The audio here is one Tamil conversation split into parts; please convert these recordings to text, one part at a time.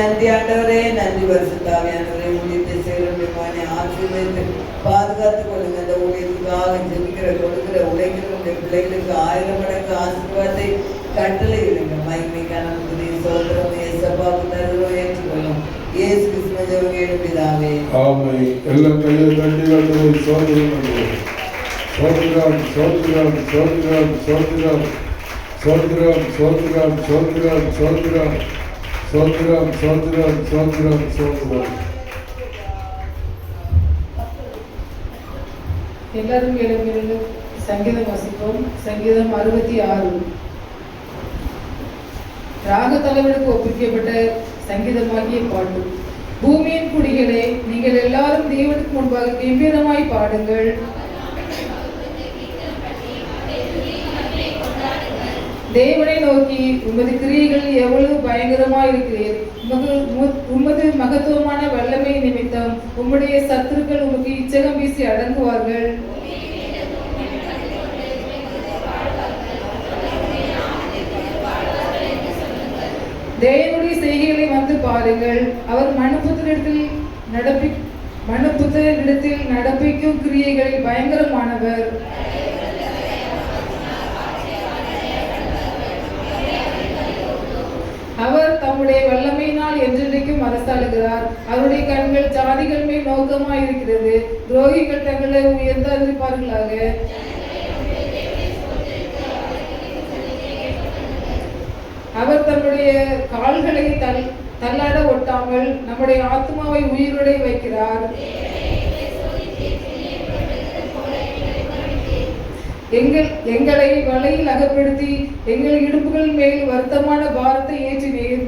நன்றி ஆண்டவரே, நன்றி பரிசுத்தாவியானவரே. ஊழியத்தை செய்கிறவருடைய ஆசீர்வதித்து பாதுகாத்துக் கொள்ளுங்க. இந்த ஊழியத்துக்காக ஜெபிக்கிற கொடுக்கிற உழைக்கிறவருடைய பிள்ளைகளுக்கு 1000 மடங்கு ஆசீர்வாதத்தை கட்டளை இடுங்க. மகிமைக்கான புதிய சோதரம் ஏசப்பாவுக்கு தருவோம், ஏற்றுக்கொள்ளும். இயேசு கிறிஸ்துவின் ஜெபம் கேளும் பிதாவே. ஆமென். எல்லாம் கையை தட்டி கட்டுவோம். சோதரம் பண்ணுவோம். சோதரம் சோதரம் சோதரம் சோதரம் சோதரம் சோதரம் சோதரம் சோதரம் சோதரம் சோதரம் சோதரம் சோதரம். எல்லாரும் எழுந்து சங்கீதம் வாசிப்போம். சங்கீதம் 66. ராக தலைவனுக்கு ஒப்பிக்கப்பட்ட சங்கீதமாகிய பாட்டு. பூமியின் குடிகளே, நீங்கள் எல்லாரும் தேவனுக்கு முன்பாக கம்பீரமாய் பாடுங்கள். தேவனை நோக்கி, உமது கிரியைகள் எவ்வளவு பயங்கரமாய் இருக்கிறீர். உமது மகத்துவமான வல்லமை நிமித்தம் உம்முடைய சத்துருக்கள் உமக்கு இச்சகம் வீசி அடங்குவார்கள். தேவனுடைய செய்கைகளை வந்து பாருங்கள். அவர் மனுபுத்திரிடத்தில் நடப்பிக்கும் கிரியைகளில் பயங்கரமானவர். அவர் தம்முடைய வல்லமையினால் என்றென்றைக்கும் அரசாளுகிறார். அவருடைய கண்கள் ஜாதிகள் மேல் நோக்கமாய் இருக்கிறது. துரோகிகள் தங்களை உயர்ந்தாதிருப்பார்களாக. அவர் தம்முடைய கால்களை தள்ளாட ஒட்டாமல் நம்முடைய ஆத்மாவை உயிரோடை வைக்கிறார். எங்களை வலையில் அகப்படுத்தி எங்கள் இடுப்புகள் மேல் வருத்தமான பாரத்தை ஏற்றினீர்.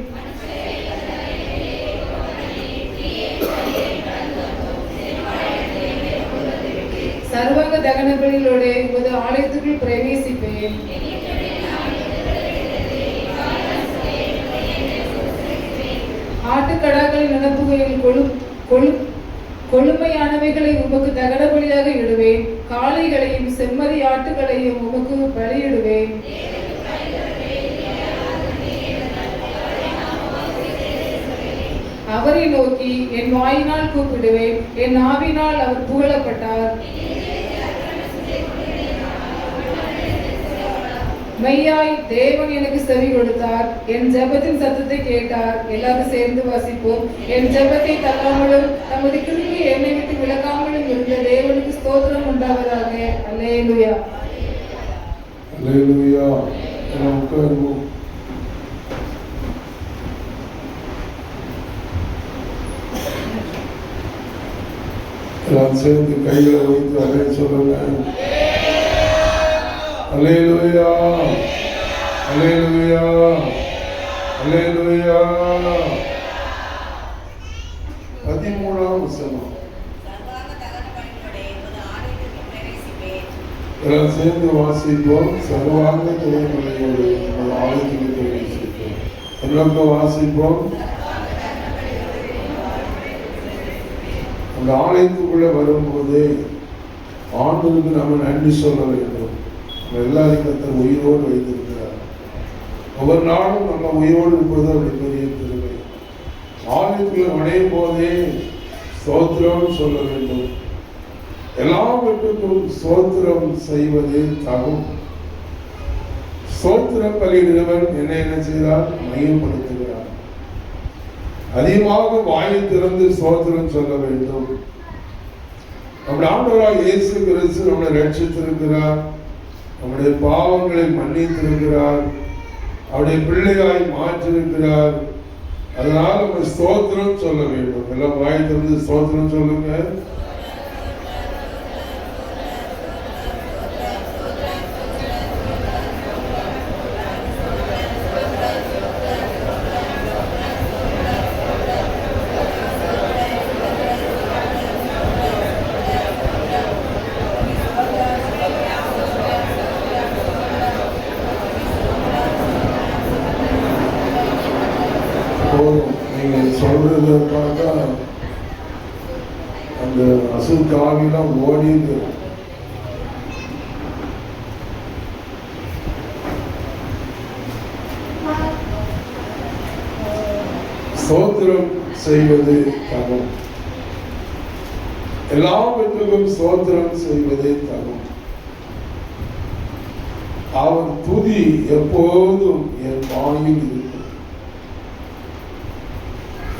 சர்வாங்க தகனங்களிலோட உமது ஆலயத்துக்குள் பிரவேசிப்பேன். ஆட்டுக்கடாக்களின் நினப்புகளில் கொழுமையானவைகளை உமக்கு தகன பலியாக இடுவேன். காளைகளையும் செம்மறி ஆட்டுகளையும் உமக்கு பலியிடுவேன். அவரை நோக்கி என் வாயினால் கூப்பிடுவேன். என் ஆவினால் அவர் புகழப்பட்டார். மெய்யாய் தேவன் எனக்கு செவி கொடுத்தார். என் ஜெபத்தின் சத்தத்தை கேட்டார். எல்லாரும் சேர்ந்து வாசிப்போம். என் ஜெபத்தை தள்ளாமலும் நமது கிருபை என்னை விட்டு விலகாமலும் இருந்த தேவனுக்கு ஸ்தோத்திரம் உண்டாவதாக. அல்லேலூயா, அல்லேலூயா. உட்காருவோம். எல்லாம் சேர்ந்து கைகளை வைத்து அதை சொல்லுங்க. அல்லேலூயா, அல்லேலூயா, அல்லேலூயா. 13ஆம் வசனம். எல்லாம் சேர்ந்து வாசிப்போம். சர்வாங்க துறைமுறையோடு ஆலயத்துக்கு பிரவேசிப்போம். எல்லோருக்கும் வாசிப்போம். அந்த ஆலயத்துக்குள்ள வரும்போது ஆண்டவருக்கு நம்ம நன்றி சொல்ல வேண்டும். எல்லாரையும் கர்த்தர் உயிரோடு வைத்திருக்கிறார். ஒவ்வொரு நாளும் நம்ம உயிரோடு இருப்பது அப்படி பெரிய திருமை. ஆலயத்தில் நுழையும் போதே ஸ்தோத்திரம் சொல்ல வேண்டும். எல்லாவற்றுக்கும் ஸ்தோத்திரம் செய்வது தகும். ஸ்தோத்திரம் பலியிடுவன் என்ன செய்தார்? மையப்படுத்துகிறார். அதிகமாக வாயை திறந்து ஸ்தோத்திரம் சொல்ல வேண்டும். நம்முடைய ஆண்டவராக இயேசு கிறிஸ்து நம்மை ரட்சித்திருக்கிறார். நம்முடைய பாவங்களை மன்னித்திருக்கிறார். அவருடைய பிள்ளையாய் மாற்றிருக்கிறார். அதனால் நம்ம ஸ்தோத்திரம் சொல்ல வேண்டும். எல்லாம் வாய் திறந்து ஸ்தோத்திரம் சொல்லுங்க. நீங்கள் சொல்றத பார்த்தா அந்த அசுல் காவிலாம் ஓடிது. ஸ்தோத்திரம் செய்வது தகும். எல்லாவற்றுக்கும் ஸ்தோத்திரம் செய்வதே தகும். அவர் துதி எப்போதும் என் வாயில் இருக்கும்.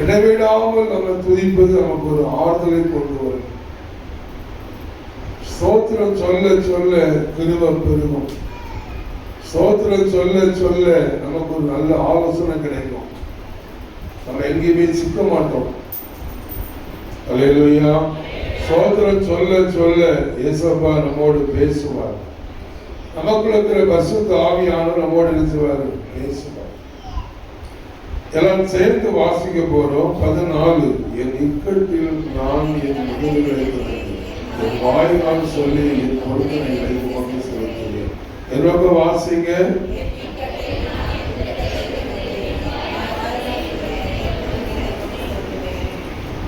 இடைவிடாமல் நம்ம துதிப்பது நமக்கு ஒரு ஆறுதலை கொண்டு வரும். ஸ்தோத்திரம் சொல்ல சொல்ல கிருபை பெருகும். ஸ்தோத்திரம் சொல்ல சொல்ல நமக்கு ஒரு நல்ல ஆலோசனை கிடைக்கும். நம்ம எங்கேயுமே சிக்க மாட்டோம். அல்லேலூயா. ஸ்தோத்திரம் சொல்ல சொல்ல இயேசுவா நம்மோடு பேசுவார். நமக்குள்ள இருக்கிற பரிசுத்த ஆவியானவர் நம்மோடு பேசுவார், பேசுவார். எல்லாம் சேர்ந்து வாசிக்க போறோம். 14. என் இக்கட்டில் நான் என் முதல்களை என் வாயினால் சொல்லி என் பொருத்தனைகளை உமக்கு செலுத்துவேன். என்னோட வாசிங்க.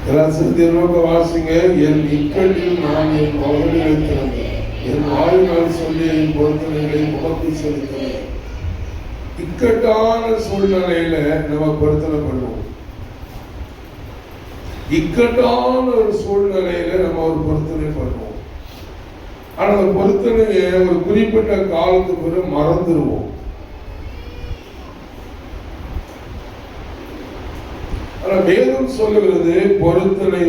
எல்லாம் சேர்ந்து என்னோட வாசிங்க. என் இக்கட்டில் நான் என் முதல்களை திறந்தேன், என் வாயினால் சொல்லி என் பொருத்தனைகளை உமக்கு செலுத்துவேன். இக்கட்டான சூழ்நிலையில நம்ம பொருத்தனை பண்ணுவோம். இக்கட்டான ஒரு சூழ்நிலையில நம்ம ஒரு பொருத்தனை பண்ணுவோம். ஆனா அந்த பொருத்தனையை ஒரு குறிப்பிட்ட காலத்துக்கு பிறகு மறந்துடுவோம். ஆனா வேதம் சொல்லுகிறது பொருத்தனை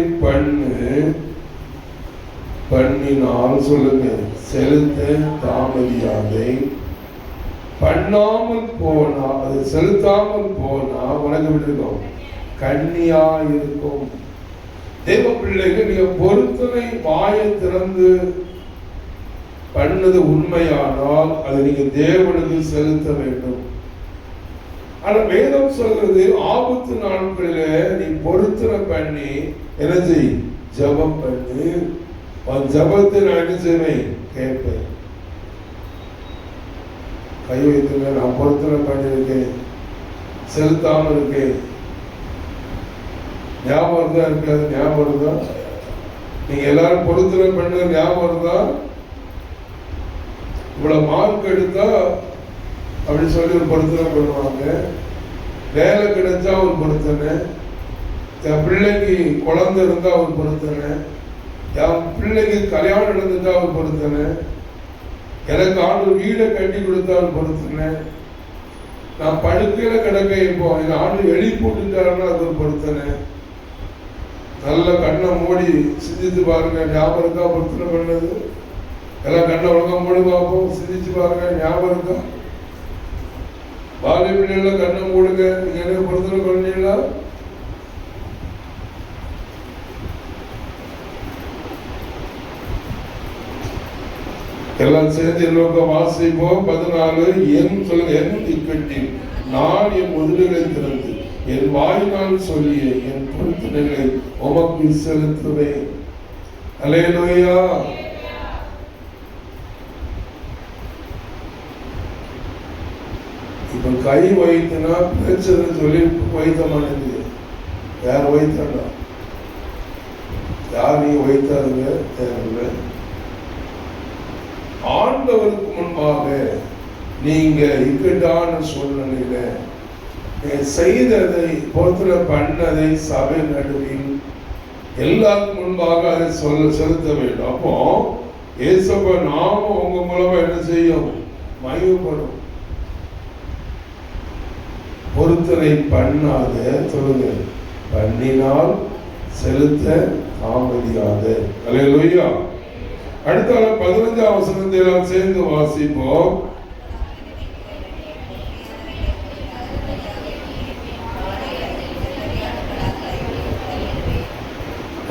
பண்ணினால் சொல்லுங்க, செலுத்த தாமதியாதை. பண்ணாமல் போனா, அது செலுத்தாமல் போனா உனக்கு விட்டுருக்கோம், கண்ணியா இருக்கும். தேவ பிள்ளைகள், நீங்க பொருத்தனை வாயை திறந்து பண்ணது உண்மையானால் அதை நீங்க தேவனுக்கு செலுத்த வேண்டும். ஆனா வேதம் சொல்றது ஆபத்து நாட்களில நீ பொருத்தனை பண்ணி என்ன செய், ஜபம் பண்ணி. ஜபத்தை நான் என்ன செய்வேன், கேட்பேன். கை வைத்துங்க, நான் பொருத்தனை பண்ணியிருக்கேன், செலுத்தாம இருக்கேன். ஞாபகம் தான் இருக்காது, ஞாபகம் தான். நீங்க எல்லாரும் பொருத்தனை பண்ண ஞாபகம் இருந்தா, இவ்வளவு மார்க் எடுத்தா அப்படி சொல்லி ஒரு பொருத்தனை பண்ணுவாங்க. வேலை கிடைச்சா ஒரு பொருத்தனை, என் பிள்ளைக்கு குழந்தை இருந்தா ஒரு பொருத்தனை, என் பிள்ளைக்கு கல்யாணம் நடந்துட்டா ஒரு பொருத்தனை, எனக்கு ஆண்டு வீடை கட்டி கொடுத்தா ஒரு பொருத்தனை, நான் படுக்கையில கிடக்க இப்போ என் ஆண்டு எழுப்பி விட்டுட்டாருன்னா அது ஒரு பொருத்தனை. நல்ல கண்ணை மூடி சிந்தித்து பாருங்க, ஞாபகம் இருக்கா பொருத்தனை பண்ணது? எல்லாம் கண்ணை ஒழுங்கா மூடி பார்ப்போம், சிந்திச்சு பாருங்க, ஞாபகம் இருக்கா? பாலி பிள்ளைகள கண்ணை மூடுங்க, நீங்க என்ன பொருத்தனை பண்ணீங்களா? எல்லாம் சேர்ந்து என்னோட வாசிப்போம். 14. என் சொல்லுங்க, என் இக்கட்டில் நான் என் முதல்களை திறந்து என் வாயினால் சொல்லிய என் பொருத்தனைகளை உமக்கு செலுத்துவேன். அல்லேலூயா. இப்ப கை வைத்தனா பிரச்சனை சொல்லி வைத்த மாட்டேங்குது. யார் வைத்தா? யார் நீ வைத்தாருங்க தேவையில்லை. ஆண்டவருக்கு முன்பாக நீங்க இக்கட்டான சூழ்நிலையில செய்ததை பொருத்தனை பண்ணதை சபை நடுவில் எல்லாருக்கும் முன்பாக அதை செலுத்த வேண்டும். அப்போ இயேசுவ நாம உங்க மூலமா என்ன செய்யும், மகிமைப்படும். பொருத்தனை பண்ணாத சொல்லுங்க, பண்ணினால் செலுத்த தாமதியாத. அல்லேலூயா. அடுத்த 15ஆம் வசனத்தை சேர்ந்து வாசிப்போம்.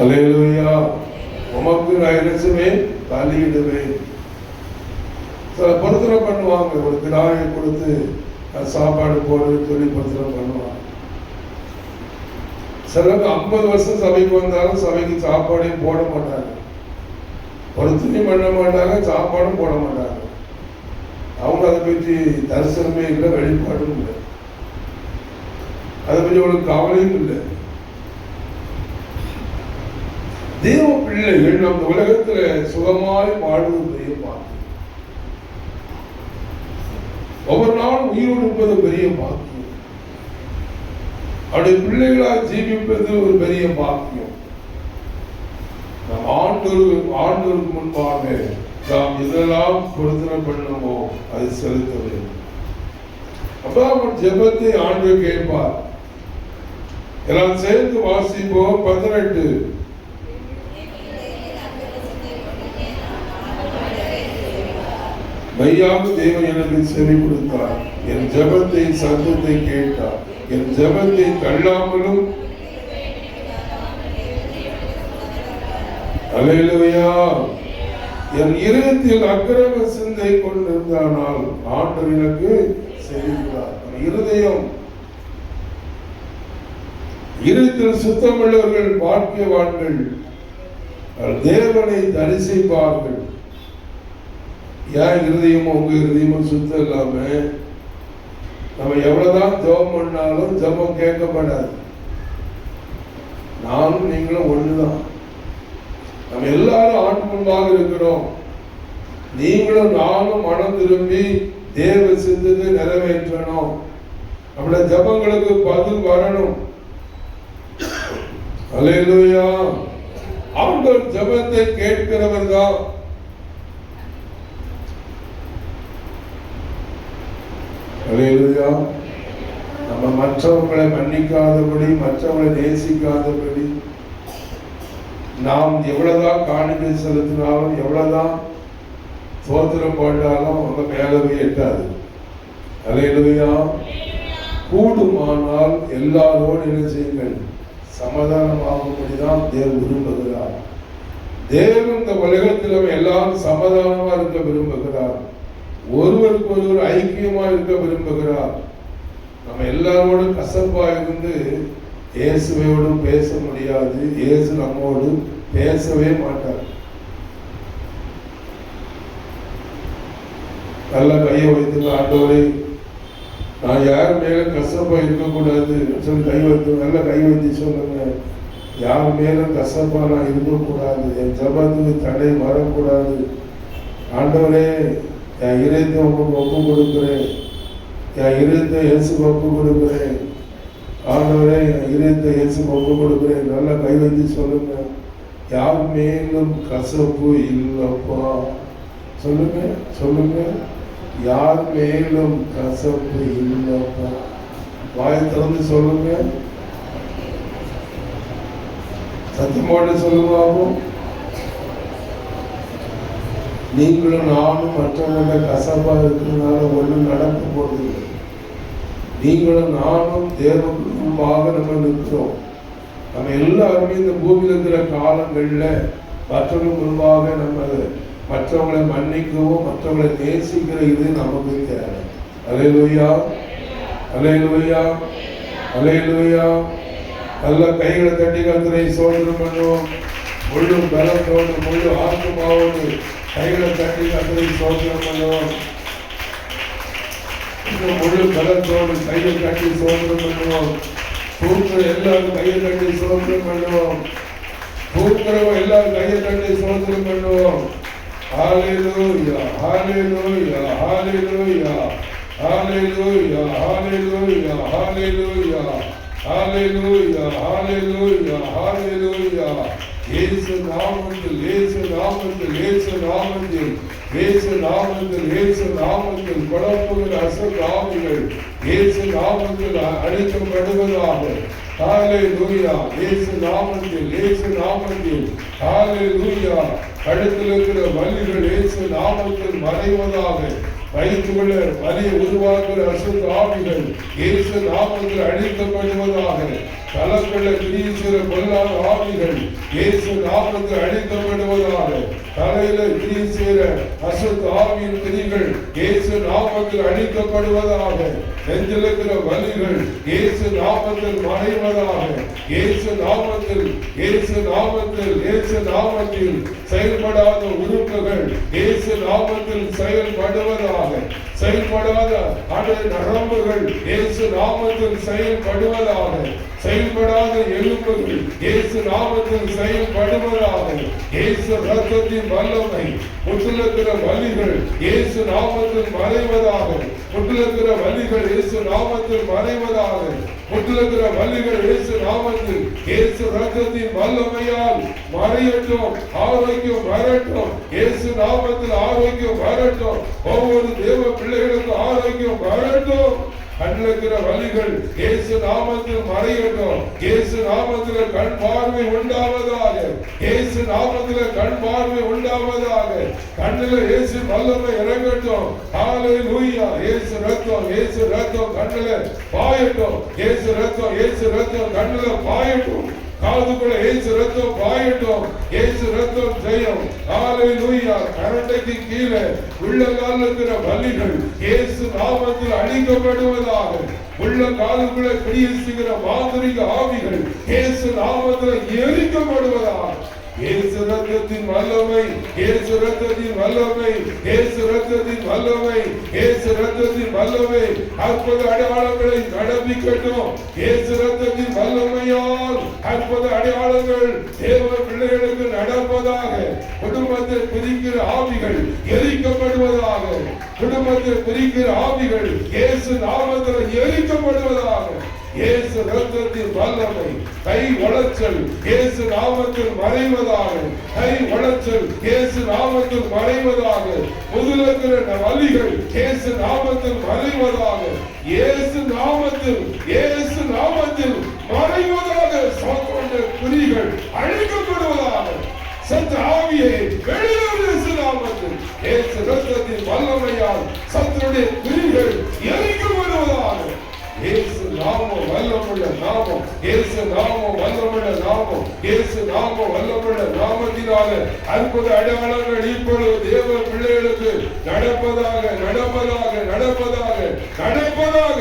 அல்லேலூயா. உமக்கு நான் என்ன செய்வேன், பலியிடுவேன். சில பொருத்தனை பண்ணுவாங்க, ஒரு கிடாயை கொடுத்து சாப்பாடு போடுறது சொல்லி பொருத்தனை பண்ணுவாங்க. சிலருக்கு 50 வருஷம் சபைக்கு வந்தாலும் சபைக்கு சாப்பாடே போட மாட்டாங்க, பொருத்தனை பண்ண மாட்டாங்க, சாப்பாடும் போட மாட்டாங்க. அவங்க அதை பற்றி தரிசனமே இல்லை, வெளிப்பாடும் இல்லை, அதை பற்றி அவங்களுக்கு கவலையும் இல்லை. தேவ பிள்ளைகள் நம்ம உலகத்துல சுகமாய் வாழ்வது பெரிய பாக்கியம். ஒவ்வொரு நாளும் உயிரோடு இருப்பது பெரிய பாக்கியம். அவருடைய பிள்ளைகளாக ஜீவிப்பது ஒரு பெரிய பாக்கியம். நாம் ஆண்டவருக்கு முன்பாக நாம் இதெல்லாம் பொருத்தனை பண்ணமோ அது செலுத்த வேண்டும். அப்ப அவன் ஜெபத்தை ஆண்டவர் கேட்பார். எல்லாம் சேர்ந்து வாசிப்போம். 18. மெய்யாக தேவன் எனக்கு செவி கொடுத்தார், என் ஜெபத்தை சத்தத்தை கேட்டார், என் ஜெபத்தை தள்ளாமலும். அல்லேலூயா. என் இருதயத்தில் அக்கிரம சிந்தை கொண்டிருந்தானால் ஆண்டவர் எனக்கு செவித்தார். இருதயத்தில் சுத்தமுள்ளவர்கள் பாக்கியவான்கள், தேவனை தரிசிப்பார்கள். ஏன் இருதயமும் உங்க இருதயமும் சுத்தம் இல்லாம நம்ம எவ்வளவுதான் ஜெபம் பண்ணாலும் ஜெபம் கேட்கப்படாது. நானும் நீங்களும் ஒண்ணுதான். நம்ம எல்லாரும் ஆண்டு முன்பாக இருக்கிறோம். நீங்களும் நானும் மனம் திரும்பி தேவ சித்தத்தை நிறைவேற்றணும். நம்முடைய ஜெபங்களுக்கு பதில் வரணும். அல்லேலூயா. ஆண்டவர் ஜெபத்தை கேட்கிறவர் தான். அல்லேலூயா. நம்ம மற்றவர்களை மன்னிக்காதபடி, மற்றவர்களை நேசிக்காதபடி, நாம் எவ்வளவுதான் காணிக்கை செலுத்தினாலும், எவ்வளவுதான் சோத்திரம் போட்டாலும் அவங்க மேலவே எட்டாது. அல்லேலூயா. கூடுமானால் எல்லாரோடு என்ன செய்யுங்கள், சமாதானமாகும்படிதான் தேவன் விரும்புகிறார். தேவன் இந்த உலகத்தில் எல்லாரும் சமாதானமா இருக்க விரும்புகிறார். ஒருவருக்கு ஒருவர் ஐக்கியமா இருக்க விரும்புகிறார். நம்ம எல்லாரோடும் கசப்பா இருந்து இயேசுவோடு பேச முடியாது. இயேசு நம்மோடு பேசவே மாட்டார். நல்ல கையை வைத்து, ஆண்டவரே நான் யார் மேல கசப்பா இருக்கக்கூடாது சொல்லி கை வைத்து, நல்ல கை வைத்து சொல்லுங்க. யார் மேல கசப்பா நான் இருக்கக்கூடாது. என் ஜபத்துக்கு தடை வரக்கூடாது. ஆண்டவரே என் இதயத்தை உங்களுக்கு ஒப்பு கொடுக்கிறேன். என் இதயத்தை இயேசுக்கு ஒப்பு கொடுக்கிறேன். ஆண்டவரே என் இதயத்தை இயேசுக்கு ஒப்பு கொடுக்கிறேன். நல்லா கை வைத்து சொல்லுங்க. யார் மேலும் கசப்பு இல்லப்பா. சொல்லுங்க சொல்லுங்க. யார் மேலும் கசப்பு இல்லப்பா. வாயை திறந்து சொல்லுங்க. சத்தமோடு சொல்லுவாங்க. நீங்களும் நானும் மற்றவங்கள கசப்பா இருக்கிறதுனால ஒன்றும் நடக்க போறதில்லை. நீங்களும் நானும் தேவனுக்கு முன்பாக நம்ம நிற்கிறோம். நம்ம எல்லாருமே இந்த பூமியில் இருக்கிற காலங்கள்ல மற்றவங்களுக்கு முன்பாக நம்ம மற்றவங்களை மன்னிக்கவும் மற்றவங்களை நேசிக்கிற இது நமக்கு தேவை. அல்லேலூயா. அல்லேலூயா. அல்லேலூயா. நல்ல கைகளை தட்டி கர்த்தரை ஸ்தோத்திரம் பண்ணுவோம். முழு பலத்தோடு முழு ஆத்மாவோடு கைகளை தட்டி கர்த்தரை ஸ்தோத்திரம் பண்ணுவோம். முழு பலத்தோடு கையை கட்டி ஸ்தோத்திரம் பண்ணுவோம். தூக்குற எல்லாரும் கையை கட்டி ஸ்தோத்திரம் பண்ணுவோம். தூக்குறவங்க எல்லாரும் கையை கட்டி ஸ்தோத்திரம் பண்ணுவோம். ஹalleluya hallelujah hallelujah hallelujah hallelujah hallelujah hallelujah hallelujah hallelujah. இயேசு நாமத்தில் இயேசு நாமத்தில் இயேசு நாமத்தில் இயேசு நாமத்தில் இயேசு நாமத்தில் குழப்புகிற அசுத்த ஆவிகள் இயேசு நாமத்தில் அழிக்கப்படுவதாக. ஹalleluya. இயேசு நாமத்தில் இயேசு நாமத்தில் ஹalleluya. கழுத்தில் இருக்கிற வலிகள் இயேசு நாமத்தில் மறைவதாக. வயிற்றுள்ள வலியை உருவாக்குகிற அசுத்த ஆவிகள் இயேசு நாமத்தில் அழிக்கப்படுவதாக. தலக்குள்ள கிரீசுகிற பொல்லாத ஆவிகள் இயேசு நாமத்தில் அழிக்கப்படுவதாக. தலையில கிரீசுகிற அசுத்த ஆவியின் கிரிகள் இயேசு நாமத்தில் அழிக்கப்படுவதாக. நெஞ்சில் இருக்கிற வலிகள் இயேசு நாமத்தில் மறைவதாக. இயேசு நாமத்தில் இயேசு நாமத்தில் இயேசு நாமத்தில் செயல்படாத உறுப்புகள் இயேசு நாமத்தில் செயல்படுவதாக. செயல்படாத நரம்புகள் இயேசு நாமத்தில் செயல்படுவதாக. செயல்படாத எலும்புகள் இயேசு நாமத்தில் செயல்படுவதாக. இயேசு ரத்தத்தின் வல்லமை முற்றிலுக்கிற வலிகள் இயேசு நாமத்தில் மறைவதாக. முற்றிலுக்கிற வலிகள் இயேசு நாமத்தில் மறைவதாக. முற்றிலுக்கிற வலிகள் இயேசு நாமத்தில் இயேசு ரத்தத்தின் வல்லமையால் மறையட்டும். ஆரோக்கியம் வரட்டும். இயேசு நாமத்தில் ஆரோக்கியம் வரட்டும். ஒவ்வொரு தேவ பிள்ளைகளுக்கும் ஆரோக்கியம் வரட்டும். கண்ணுக்கிற வலிகள் இயேசு நாமத்தில் மறையட்டும். இயேசு நாமத்தில் கண் பார்வை உண்டாவதாக. இயேசு நாமத்தில் கண் பார்வை உண்டாவதாக. கண்ணுல இயேசு வல்லமை இறங்கட்டும். ஹalleluya. இயேசு ரத்தம் இயேசு ரத்தம் கண்ணுல பாயட்டும். இயேசு ரத்தம் இயேசு ரத்தம் கண்ணுல பாயட்டும். காதுக்குள்ள இயேசு ரத்தம் பாயட்டும். இயேசு ரத்தம் ஜெயம். ஹalleluya. கரண்டைக்கு கீழே உள்ளங்கால் இருக்கிற வலிகள் இயேசு நாமத்தில் அழிக்கப்படுவதாக. உள்ள காதுக்குள்ள கிரியைசுகிற மாந்திரிக ஆவிகள் இயேசு நாமத்தில் எரிக்கப்படுவதாக. இயேசு ரத்தத்தின் வல்லமை இயேசு ரத்தத்தின் வல்லமை இயேசு ரத்தத்தின் வல்லமை இயேசு ரத்தத்தின் வல்லமை அற்புத அடையாளங்களை நடப்பிக்கட்டும். இயேசு ரத்தத்தின் வல்லமையால் அற்புத அடையாளங்கள் தேவ பிள்ளைகளுக்கு நடப்பதாக. குடும்பத்தை பிரிக்கிற ஆவிகள் எரிக்கப்படுவதாக. குடும்பத்தை பிரிக்கிற ஆவிகள் இயேசு நாமத்தில் எரிக்கப்படுவதாக. இயேசு ரத்தத்தின் வல்லமை கை உளைச்சல் இயேசு நாமத்தில் மறைவதாக. கை உளைச்சல் இயேசு நாமத்தில் மறைவதாக. முதுகிற வலிகள் இயேசு நாமத்தில் மறைவதாக. இயேசு நாமத்தில் இயேசு நாமத்தில் மறைவதாக. சத்துருடைய குறிகள் அழிக்கப்படுவதாக. சத்து ஆவியை வெளியேறு இயேசு நாமத்தில். இயேசு ரத்தத்தின் வல்லமையால் சத்துருடைய குறிகள் எரிக்கப்படுவதாக. இயேசு நாமம் வல்லமுள்ள நாமம். இயேசு நாமம் வல்லமுள்ள நாமம். இயேசு நாமம் வல்லமுள்ள நாமத்தினால அற்புத அடையாளங்கள் இப்பொழுது தேவ பிள்ளைகளுக்கு நடப்பதாக நடப்பதாக நடப்பதாக நடப்பதாக.